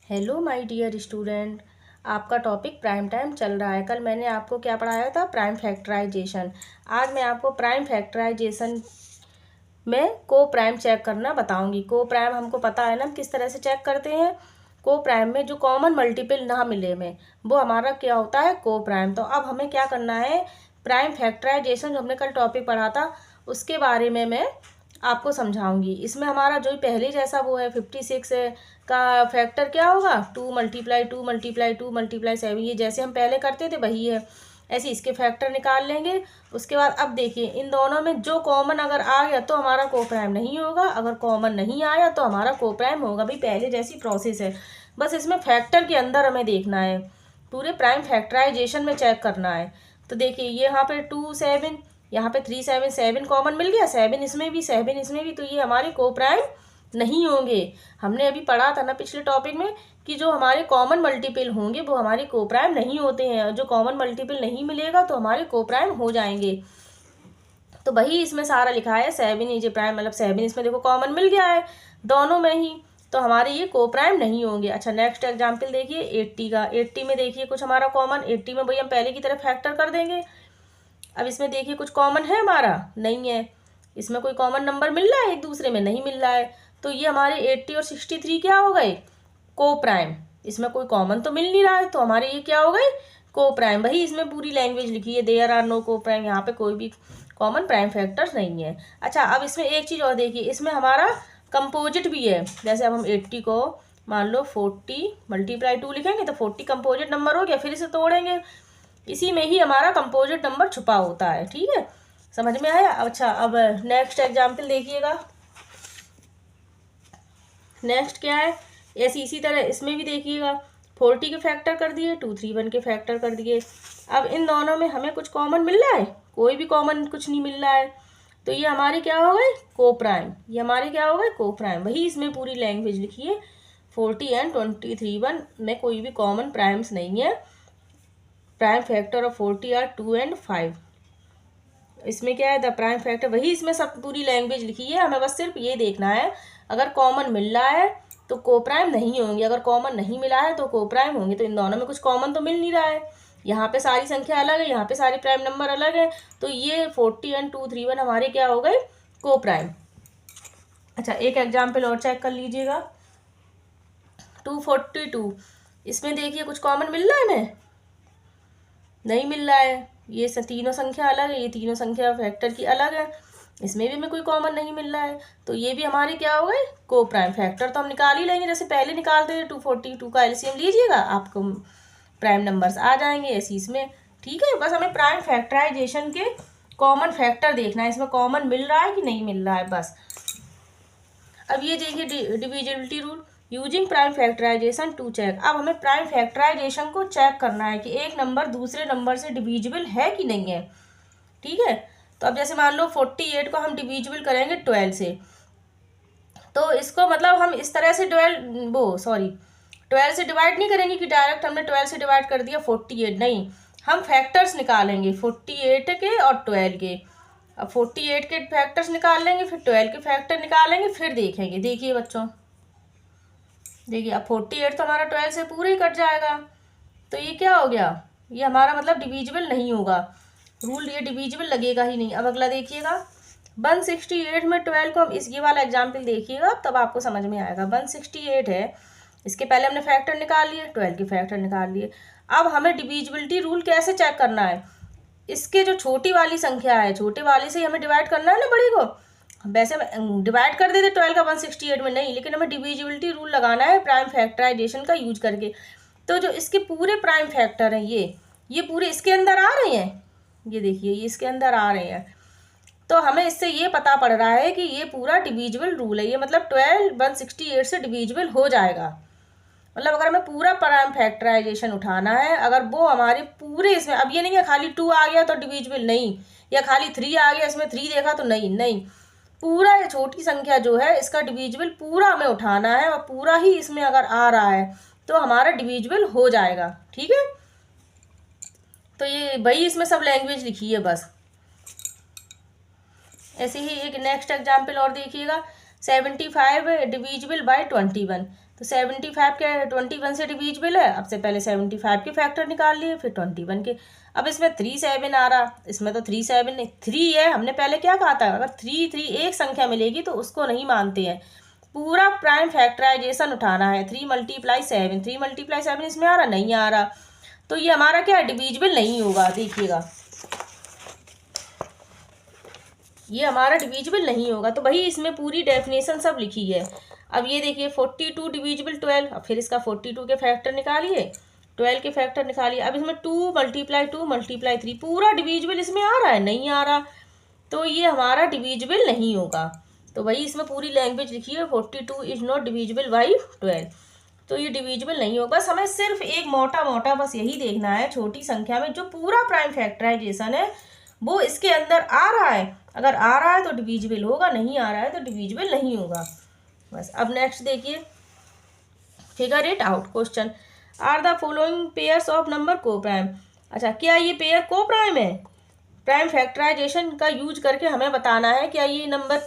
Hello my dear student. आपका topic prime time चल रहा है। कल मैंने आपको क्या पढ़ाया था? Prime factorization. आज मैं आपको प्राइम फैक्टराइजेशन में को प्राइम चेक करना बताऊंगी। को प्राइम हमको पता है ना, हम किस तरह से चेक करते हैं। को प्राइम में जो कॉमन मल्टीपल ना मिले में वो हमारा क्या होता है? को प्राइम। तो अब हमें क्या करना है? प्राइम फैक्टराइजेशन जो हमने कल टॉपिक पढ़ा था उसके बारे में मैं आपको समझाऊंगी। इसमें हमारा जो पहले जैसा वो है 56 का फैक्टर क्या होगा? 2 × 2 × 2 × 2 × 7। ये जैसे हम पहले करते थे वही है। ऐसे इसके फैक्टर निकाल लेंगे। उसके बाद अब देखिए इन दोनों में जो कॉमन अगर आ गया तो हमारा को प्राइम नहीं होगा, अगर कॉमन नहीं आया तो हमारा को प्राइम होगा। भाई पहले जैसी प्रोसेस है, बस इसमें फैक्टर के अंदर हमें देखना है, पूरे प्राइम फैक्टराइजेशन में चेक करना है। तो देखिए ये यहाँ पे 2 7, यहाँ पे 3 7, 7 कॉमन मिल गया, 7 इसमें भी 7 इसमें भी, तो ये हमारे को प्राइम नहीं होंगे। हमने अभी पढ़ा था ना पिछले टॉपिक में कि जो हमारे कॉमन मल्टीपल होंगे वो हमारे को प्राइम नहीं होते हैं, जो कॉमन मल्टीपल नहीं मिलेगा तो हमारे को प्राइम हो जाएंगे। तो वही इसमें सारा लिखा है। 7 ये प्राइम मतलब 7 इसमें देखो कॉमन मिल गया है दोनों में ही, तो हमारे ये को प्राइम नहीं होंगे। अच्छा नेक्स्ट एग्जाम्पल देखिए 80 का। 80 में देखिए कुछ हमारा कॉमन, 80 में वही हम पहले की तरह फैक्टर कर देंगे। अब इसमें देखिए कुछ कॉमन है हमारा? नहीं है। इसमें कोई कॉमन नंबर मिल रहा है? एक दूसरे में नहीं मिल रहा है। तो ये हमारे 80 और 63 क्या हो गए? को प्राइम। इसमें कोई कॉमन तो मिल नहीं रहा है तो हमारे ये क्या हो गए? को प्राइम। वही इसमें पूरी लैंग्वेज लिखी है, देयर आर नो को प्राइम। यहाँ पे कोई भी कॉमन प्राइम फैक्टर्स नहीं है। अच्छा अब इसमें एक चीज़ और देखिए, इसमें हमारा कंपोजिट भी है। जैसे अब हम 80 को मान लो 40 × 2 लिखेंगे तो 40 कंपोजिट नंबर हो गया, फिर इसे तोड़ेंगे, इसी में ही हमारा कंपोजिट नंबर छुपा होता है। ठीक है, समझ में आया? अच्छा अब नेक्स्ट एग्जाम्पल देखिएगा। नेक्स्ट क्या है? ऐसी इसी तरह इसमें भी देखिएगा 40 के फैक्टर कर दिए, 231 के फैक्टर कर दिए। अब इन दोनों में हमें कुछ कॉमन मिल रहा है? कोई भी कॉमन कुछ नहीं मिल रहा है, तो ये हमारे क्या हो गए? को प्राइम। ये हमारे क्या हो गए? को प्राइम। वही इसमें पूरी लैंग्वेज लिखी है। 40 एंड 231 में कोई भी कॉमन प्राइम्स नहीं है। Prime factor of 40 are 2 and 5। इसमें क्या है? The prime factor. वही इसमें सब पूरी लैंग्वेज लिखी है, हमें बस सिर्फ ये देखना है अगर कॉमन मिल रहा है तो को प्राइम नहीं होंगे, अगर कॉमन नहीं मिला है तो को प्राइम होंगे। तो इन दोनों में कुछ कॉमन तो मिल नहीं रहा है। यहाँ पे सारी संख्या अलग है, यहाँ पे सारी प्राइम नंबर अलग है, तो ये 40 एंड 231 हमारे क्या हो गए? को प्राइम। अच्छा एक एग्जाम्पल और चेक कर लीजिएगा। 242। इसमें देखिए कुछ कॉमन मिल रहा है हमें? नहीं मिल रहा है। ये तीनों संख्या अलग है, ये तीनों संख्या फैक्टर की अलग है, इसमें भी हमें कोई कॉमन नहीं मिल रहा है, तो ये भी हमारे क्या हो गए? को प्राइम। फैक्टर तो हम निकाल ही लेंगे, जैसे पहले निकालते थे। 242 का एलसीएम लीजिएगा, आपको प्राइम नंबर्स आ जाएंगे ऐसे इसमें। ठीक है, बस हमें प्राइम फैक्टराइजेशन के कॉमन फैक्टर देखना है, इसमें कॉमन मिल रहा है कि नहीं मिल रहा है बस। अब ये देखिए divisibility rule using prime factorization to check. अब हमें प्राइम फैक्टराइजेशन को चेक करना है कि एक नंबर दूसरे नंबर से डिविजिबल है कि नहीं है। ठीक है, तो अब जैसे मान लो 48 को हम डिविजिबल करेंगे 12 से, तो इसको मतलब हम इस तरह से 12 से डिवाइड नहीं करेंगे कि डायरेक्ट हमने 12 से डिवाइड कर दिया 48, नहीं, हम फैक्टर्स निकालेंगे 48 के और 12 के। अब 48 के फैक्टर्स निकाल लेंगे, फिर 12 के फैक्टर निकालेंगे, फिर देखेंगे। देखिए बच्चों, देखिए अब 48 तो हमारा 12 से पूरे ही कट जाएगा, तो ये क्या हो गया? ये हमारा मतलब डिविजिबल नहीं होगा, रूल ये डिविजिबल लगेगा ही नहीं। अब अगला देखिएगा 168 में 12 को हम ये वाला एग्जाम्पल देखिएगा, तब आपको समझ में आएगा। 168 है, इसके पहले हमने फैक्टर निकाल लिए, 12 के फैक्टर निकाल लिए। अब हमें डिविजिबिलिटी रूल कैसे चेक करना है? इसके जो छोटी वाली संख्या है, छोटे वाले से हमें डिवाइड करना है ना बड़ी को। वैसे डिवाइड कर देते 12 का 168 में, नहीं, लेकिन हमें डिविजिबिलिटी रूल लगाना है प्राइम फैक्टराइजेशन का यूज करके। तो जो इसके पूरे प्राइम फैक्टर हैं ये पूरे इसके अंदर आ रहे हैं, ये देखिए ये इसके अंदर आ रहे हैं। तो हमें इससे ये पता पड़ रहा है कि ये पूरा डिविजिबल रूल है, ये मतलब 12 168 से डिविजिबल हो जाएगा। मतलब अगर हमें पूरा प्राइम फैक्टराइजेशन उठाना है, अगर वो हमारे पूरे इसमें, अब ये नहीं है खाली 2 आ गया तो डिविजिबल नहीं, या खाली 3 आ गया इसमें 3 देखा तो नहीं, पूरा ये छोटी संख्या जो है इसका डिविजिबल पूरा हमें उठाना है, और पूरा ही इसमें अगर आ रहा है तो हमारा डिविजिबल हो जाएगा। ठीक है, तो ये वही इसमें सब लैंग्वेज लिखी है बस। ऐसे ही एक नेक्स्ट एग्जाम्पल और देखिएगा 75 डिविजिबल बाय 21। तो 75 के 21 से डिविजिबल है। अब से पहले 75 के फैक्टर निकाल लिए, फिर 21 के। अब इसमें 3 7 आ रहा, इसमें तो 3 7 नहीं, 3 है। हमने पहले क्या कहा था, अगर 3 3 एक संख्या मिलेगी तो उसको नहीं मानते हैं, पूरा प्राइम फैक्टराइजेशन उठाना है। 3 × 7, 3 × 7 इसमें आ रहा, नहीं आ रहा, तो ये हमारा क्या है, डिविजिबल नहीं होगा। देखिएगा ये हमारा डिविजिबल नहीं होगा। तो भाई इसमें पूरी डेफिनेशन सब लिखी है। अब ये देखिए 42 डिविजिबल 12, अब फिर इसका 42 के फैक्टर निकालिए, 12 के फैक्टर निकालिए। अब इसमें 2 × 2 × 3 पूरा डिविजिबल इसमें आ रहा है, नहीं आ रहा, तो ये हमारा डिविजिबल नहीं होगा। तो भाई इसमें पूरी लैंग्वेज लिखी है, 42 इज नॉट डिविजिबल बाई 12, तो ये डिविजिबल नहीं होगा। बस हमें सिर्फ एक मोटा मोटा बस यही देखना है, छोटी संख्या में जो पूरा प्राइम फैक्टराइजेशन है वो इसके अंदर आ रहा है, अगर आ रहा है तो डिविजिबल होगा, नहीं आ रहा है तो डिविजिबल नहीं होगा। बस अब नेक्स्ट देखिए, figure it out question, are the following pairs of number co prime. अच्छा, क्या ये पेयर को प्राइम है? प्राइम फैक्टराइजेशन का यूज करके हमें बताना है क्या ये नंबर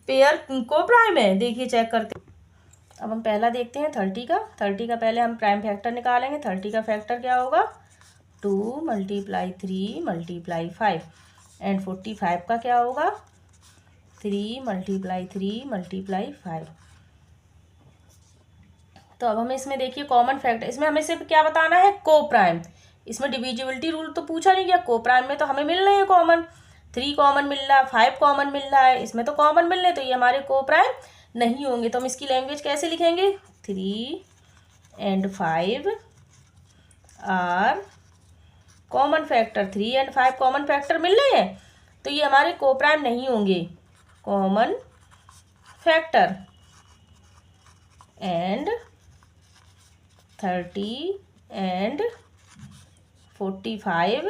पेयर को प्राइम है। देखिए चेक करते, अब हम पहला देखते हैं 30 का। 30 का पहले हम प्राइम फैक्टर निकालेंगे। 30 का फैक्टर क्या होगा, 2 × 3 × 5, एंड 45 का क्या होगा, 3 × 3 × 5। तो अब हमें इसमें देखिए कॉमन फैक्टर, इसमें हमें सिर्फ क्या बताना है, को प्राइम। इसमें डिविजिबिलिटी रूल तो पूछा नहीं गया, को प्राइम में तो हमें मिल रहे हैं कॉमन, 3 कॉमन मिल रहा है, 5 कॉमन मिल रहा है, इसमें तो कॉमन मिल रहे हैं, तो ये हमारे को प्राइम नहीं होंगे। तो हम इसकी लैंग्वेज कैसे लिखेंगे, 3 and 5 are common factor, 3 and 5 common factor मिल रहे हैं, तो ये हमारे को प्राइम नहीं होंगे। Common factor and 30 and 45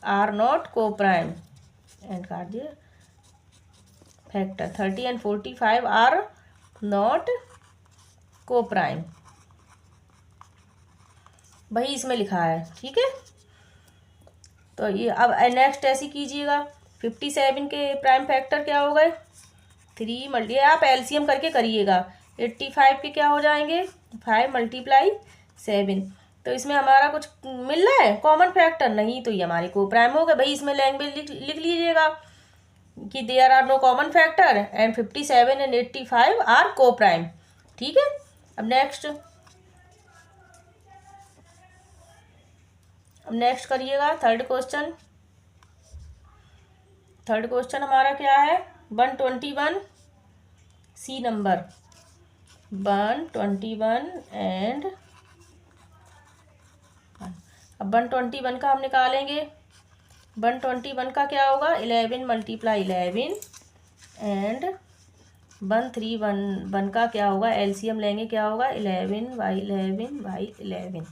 are not को प्राइम, एंड काट दिए फैक्टर, 30 and 45 आर नॉट को प्राइम, वही इसमें लिखा है, ठीक है। तो ये अब नेक्स्ट ऐसी कीजिएगा, 57 के प्राइम फैक्टर क्या हो गए, 3 मल्टी, आप एलसीएम करके करिएगा, 85 के क्या हो जाएंगे, 5 × 7। तो इसमें हमारा कुछ मिल रहा है कॉमन फैक्टर, नहीं, तो ये हमारे को प्राइम हो गए। भाई इसमें लैंग्वेज लिख लीजिएगा कि there are no common factor and 57 and 85 are co prime, ठीक है। अब नेक्स्ट करिएगा थर्ड क्वेश्चन। थर्ड क्वेश्चन हमारा क्या है, 121 सी नंबर, 121 एंड, अब 121 का हम निकालेंगे। 121 का क्या होगा, 11 × 11 एंड 131 का क्या होगा, एलसीएम लेंगे, क्या होगा 11/11/11,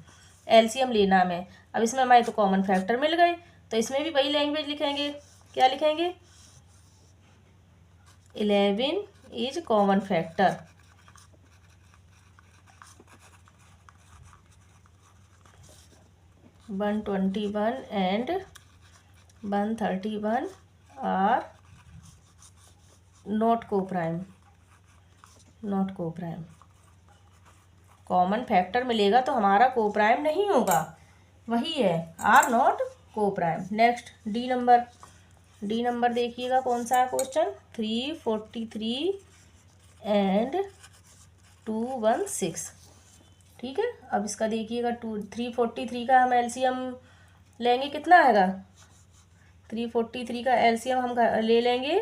एलसीएम लेना हमें। अब इसमें हमारे तो कॉमन फैक्टर मिल गए, तो इसमें भी वही लैंग्वेज लिखेंगे, क्या लिखेंगे, 11 is common factor, 121 and 131 are not को प्राइम, नॉट को प्राइम। कॉमन फैक्टर मिलेगा तो हमारा को प्राइम नहीं होगा, वही है आर नॉट को prime. Next D number, D number देखिएगा कौन सा है क्वेश्चन, 343 एंड 216, ठीक है। अब इसका देखिएगा 343 का हम एलसीएम लेंगे, कितना आएगा, 343 का एलसीएम हम ले लेंगे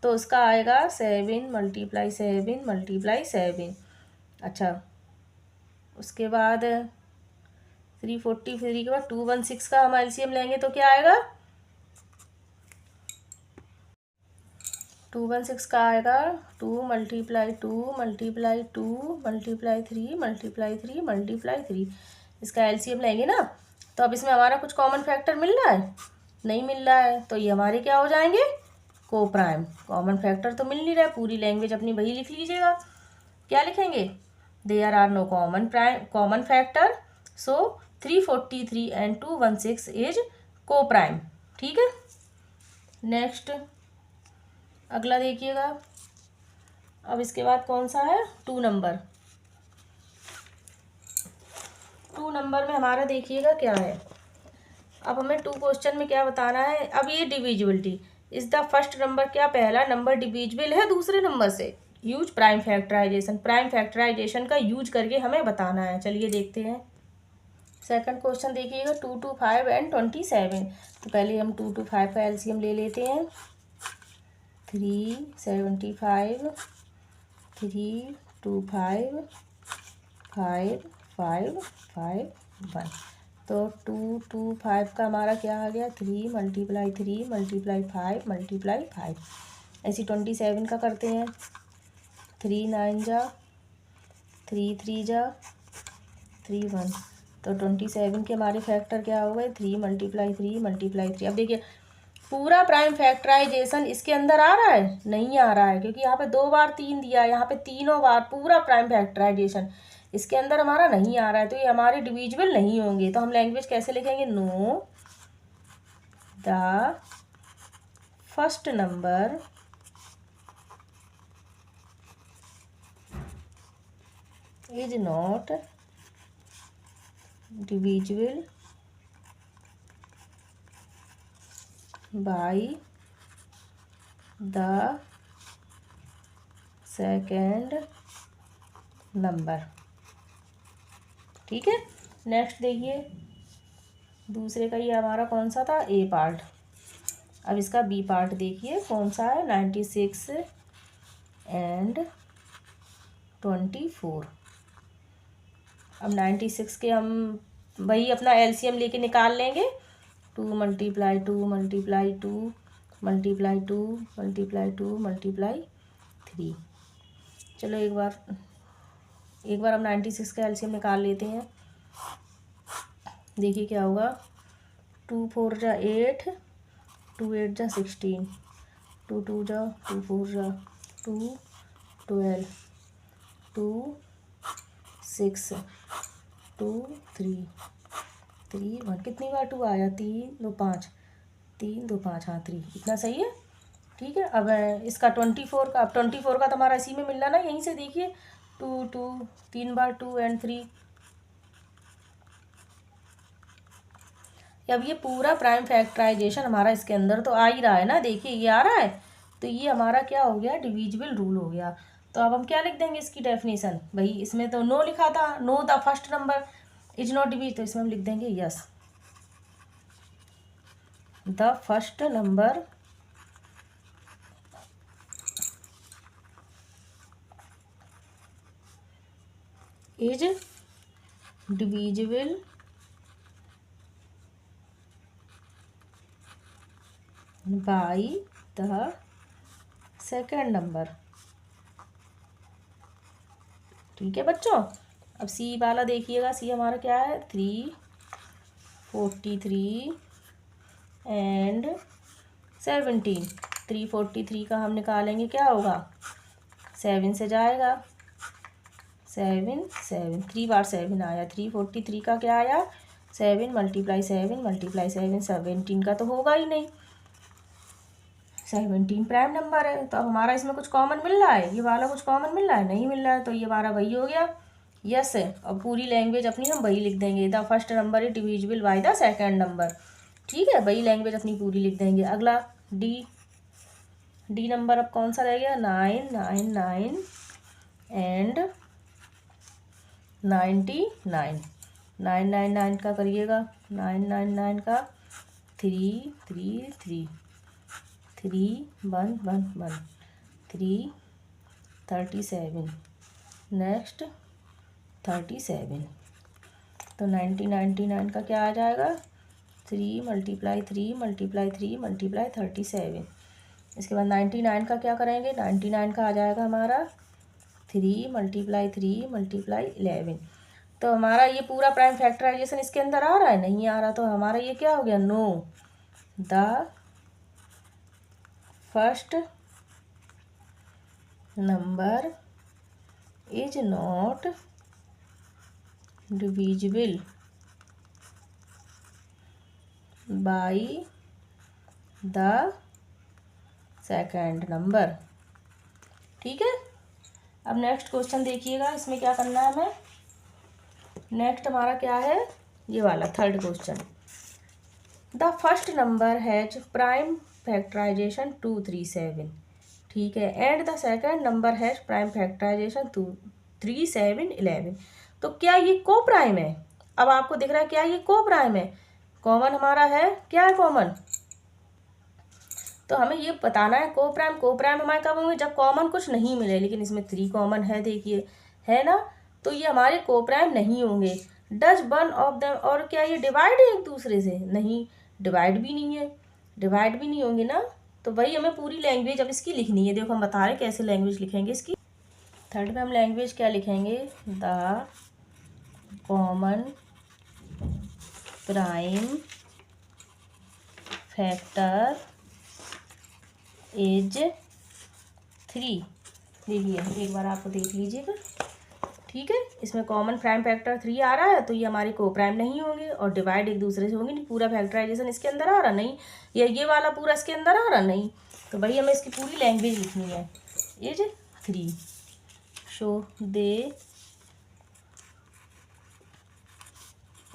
तो उसका आएगा 7 × 7 × 7। अच्छा, उसके बाद 343 के बाद 216 का हम एलसीएम लेंगे तो क्या आएगा, 216 का आएगा 2 × 2 × 2 × 3 × 3 इसका एलसीएम लेंगे ना। तो अब इसमें हमारा कुछ कॉमन फैक्टर मिल रहा है, नहीं मिल रहा है, तो ये हमारे क्या हो जाएंगे, को प्राइम। कॉमन फैक्टर तो मिल नहीं रहा है, पूरी लैंग्वेज अपनी वही लिख लीजिएगा, क्या लिखेंगे, there are no common factor, so 343 and 216 is co prime, ठीक है। नेक्स्ट अगला देखिएगा, अब इसके बाद कौन सा है, 2 नंबर। 2 नंबर में हमारा देखिएगा क्या है। अब हमें 2 क्वेश्चन में क्या बताना है। अब ये divisibility is the first number, क्या पहला नंबर डिविजिबल है दूसरे नंबर से। Use prime factorization, prime factorization का यूज करके हमें बताना है। चलिए देखते हैं। सेकंड क्वेश्चन देखिएगा, 2 2 5 एंड 27। तो पहले हम 2 2 5 का एलसीएम ले लेते हैं। 3 75 3 2 5 5 5 5 1। तो 2 2 5 का हमारा क्या आ गया, 3 मल्टीप्लाई 3 मल्टीप्लाई 5 मल्टीप्लाई 5। ऐसी 27 का करते हैं। 3 9 जा, 3 3 जा, 3 1। तो 27 के हमारे फैक्टर क्या हो गए, 3 मल्टीप्लाई 3 मल्टीप्लाई 3। अब देखिए पूरा प्राइम फैक्टराइजेशन इसके अंदर आ रहा है, नहीं आ रहा है, क्योंकि यहाँ पे 2 बार 3 दिया है, यहाँ पे तीनों बार पूरा प्राइम फैक्टराइजेशन इसके अंदर हमारा नहीं आ रहा है। तो ये हमारे डिविजिबल नहीं होंगे। तो हम लैंग्वेज कैसे लिखेंगे, know the first number is not divisible by the second number। ठीक है। नेक्स्ट देखिए, दूसरे का ये हमारा कौन सा था, ए पार्ट। अब इसका बी पार्ट देखिए कौन सा है, 96 एंड 24। अब 96 के हम वही अपना एलसीएम लेके निकाल लेंगे। 2 multiply 2 multiply 2 multiply 2 multiply 2 multiply 3। चलो एक बार हम 96 का एलसीएम निकाल लेते हैं। देखिए क्या होगा, 2 4 जा 8, 2 8 जा 16, 2 2 जा 2 4 जा 2 12, 2 6 2 3 3 1। कितनी बार 2 आया, 3 2 5, 3 2 5, हाँ 3, इतना सही है। ठीक है। अब इसका 24 का, अब 24 का तो हमारा इसी में मिल रहा ना, यहीं से देखिए 2 2 3 बार 2 एंड 3। अब ये पूरा प्राइम फैक्टराइजेशन हमारा इसके अंदर तो आ ही रहा है ना, देखिए ये आ रहा है। तो ये हमारा क्या हो गया, डिविजिबल रूल हो गया। तो अब हम क्या लिख देंगे इसकी डेफिनेशन, भाई इसमें तो नो लिखा था, know the first number is not divisible, तो इसमें हम लिख देंगे yes the first number is divisible by the second number. ठीक है बच्चों। अब सी वाला देखिएगा, सी हमारा क्या है, 343 एंड 17। 343 का हम निकालेंगे, क्या होगा, 7 से जाएगा, 7 7, 3 बार 7 आया। 343 का क्या आया, 7 मल्टीप्लाई 7 मल्टीप्लाई 7, 17 का तो होगा ही नहीं, 17 प्राइम नंबर है। तो अब हमारा इसमें कुछ कॉमन मिल रहा है, ये वाला कुछ कॉमन मिल रहा है, नहीं मिल रहा है। तो ये हमारा वही हो गया, यस है। अब पूरी लैंग्वेज अपनी हम वही लिख देंगे, the first number is divisible by the second number. ठीक है, वही लैंग्वेज अपनी पूरी लिख देंगे। अगला डी नंबर अब कौन सा रह गया, 9 9 9 एंड 99। 999 का करिएगा, 999 का 3 3 3 3 1 1 1 3 37, नेक्स्ट 37। तो 99 का क्या आ जाएगा, 3 मल्टीप्लाई 3 मल्टीप्लाई 3 मल्टीप्लाई 37। इसके बाद 99 का क्या करेंगे, 99 का आ जाएगा हमारा 3 मल्टीप्लाई 3 मल्टीप्लाई 11। तो हमारा ये पूरा प्राइम फैक्टराइजेशन इसके अंदर आ रहा है, नहीं आ रहा। तो हमारा ये क्या हो गया, know the first number is not divisible by the second number. ठीक है। अब नेक्स्ट क्वेश्चन देखिएगा, इसमें क्या करना है हमें। नेक्स्ट हमारा क्या है, ये वाला third question. The first number has prime factorization 237, ठीक है, and the second number has prime factorization 23711। तो क्या ये को प्राइम है? अब आपको दिख रहा है क्या ये को प्राइम है? कॉमन हमारा है, क्या है कॉमन? तो हमें ये बताना है को प्राइम हमारे कब होंगे, जब कॉमन कुछ नहीं मिले। लेकिन इसमें 3 कॉमन है, देखिए, है ना, तो ये हमारे को प्राइम नहीं होंगे। डज वन ऑफ देम, और क्या ये डिवाइड है एक दूसरे से? नहीं, डिवाइड भी नहीं है, डिवाइड भी नहीं होंगे ना। तो वही हमें पूरी लैंग्वेज अब इसकी लिखनी है। देखो हम बता रहे कैसे लैंग्वेज लिखेंगे इसकी। थर्ड में हम लैंग्वेज क्या लिखेंगे, the common prime factor is 3। देखिए एक बार आप देख लीजिएगा, ठीक है, इसमें कॉमन प्राइम फैक्टर 3 आ रहा है, तो ये हमारे को प्राइम नहीं होंगे, और डिवाइड एक दूसरे से होंगे नहीं। पूरा फैक्टराइजेशन इसके अंदर आ रहा नहीं, या ये वाला पूरा इसके अंदर आ रहा नहीं। तो भाई हमें इसकी पूरी लैंग्वेज लिखनी है, is 3। So they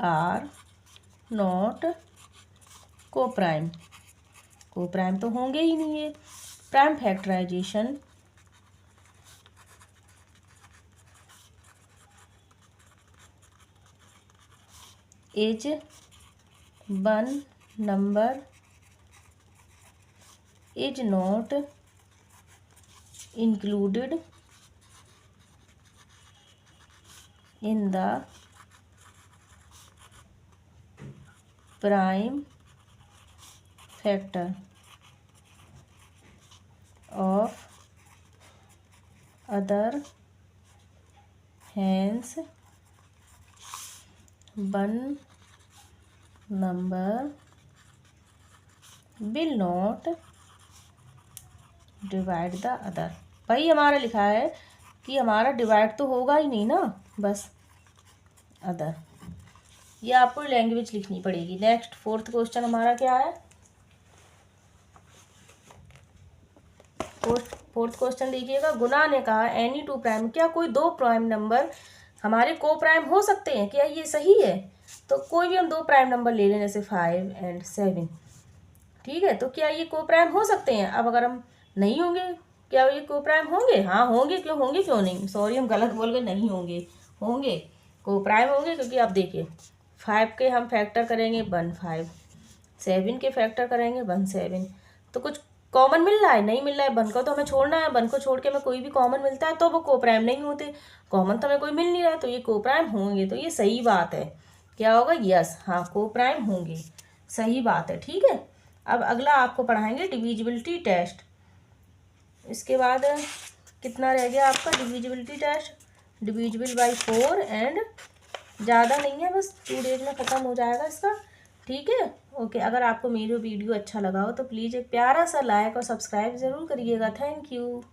are not को प्राइम, को प्राइम तो होंगे ही नहीं है। Prime factorization is one number is not included in the prime factor of other hence one number will not divide the other। भाई हमारा लिखा है कि हमारा डिवाइड तो होगा ही नहीं ना, बस अदर। ये आपको लैंग्वेज लिखनी पड़ेगी। नेक्स्ट फोर्थ क्वेश्चन हमारा क्या है, फोर्थ क्वेश्चन देखिएगा। गुना ने कहा एनी टू प्राइम, क्या कोई 2 प्राइम नंबर हमारे को प्राइम हो सकते हैं? क्या ये सही है? तो कोई भी हम 2 प्राइम नंबर ले लें, जैसे 5 और 7, ठीक है, तो क्या ये को प्राइम हो सकते हैं? अब अगर हम नहीं होंगे, क्या ये को प्राइम होंगे? हाँ होंगे, क्यों होंगे, क्यों नहीं, सॉरी हम गलत बोल गए, नहीं होंगे, होंगे, को प्राइम होंगे। क्योंकि आप देखिए 5 के हम फैक्टर करेंगे 1 5, 7 के फैक्टर करेंगे 1 7। तो कुछ कॉमन मिल रहा है? नहीं मिल रहा है। 1 को तो हमें छोड़ना है, 1 को छोड़ के हमें कोई भी कॉमन मिलता है तो वो को प्राइम नहीं होते। कॉमन तो हमें कोई मिल नहीं रहा है, तो ये को प्राइम होंगे। तो ये सही बात है, क्या होगा, यस, हाँ को प्राइम होंगे, सही बात है, ठीक है। अब अगला आपको पढ़ाएंगे डिविजिबिलिटी टेस्ट। इसके बाद कितना रह गया आपका divisibility test, divisible by 4, and ज़्यादा नहीं है, बस 2 डेज में ख़त्म हो जाएगा इसका, ठीक है। ओके, अगर आपको मेरा वीडियो अच्छा लगा हो तो प्लीज़ एक प्यारा सा लाइक और सब्सक्राइब ज़रूर करिएगा। Thank you.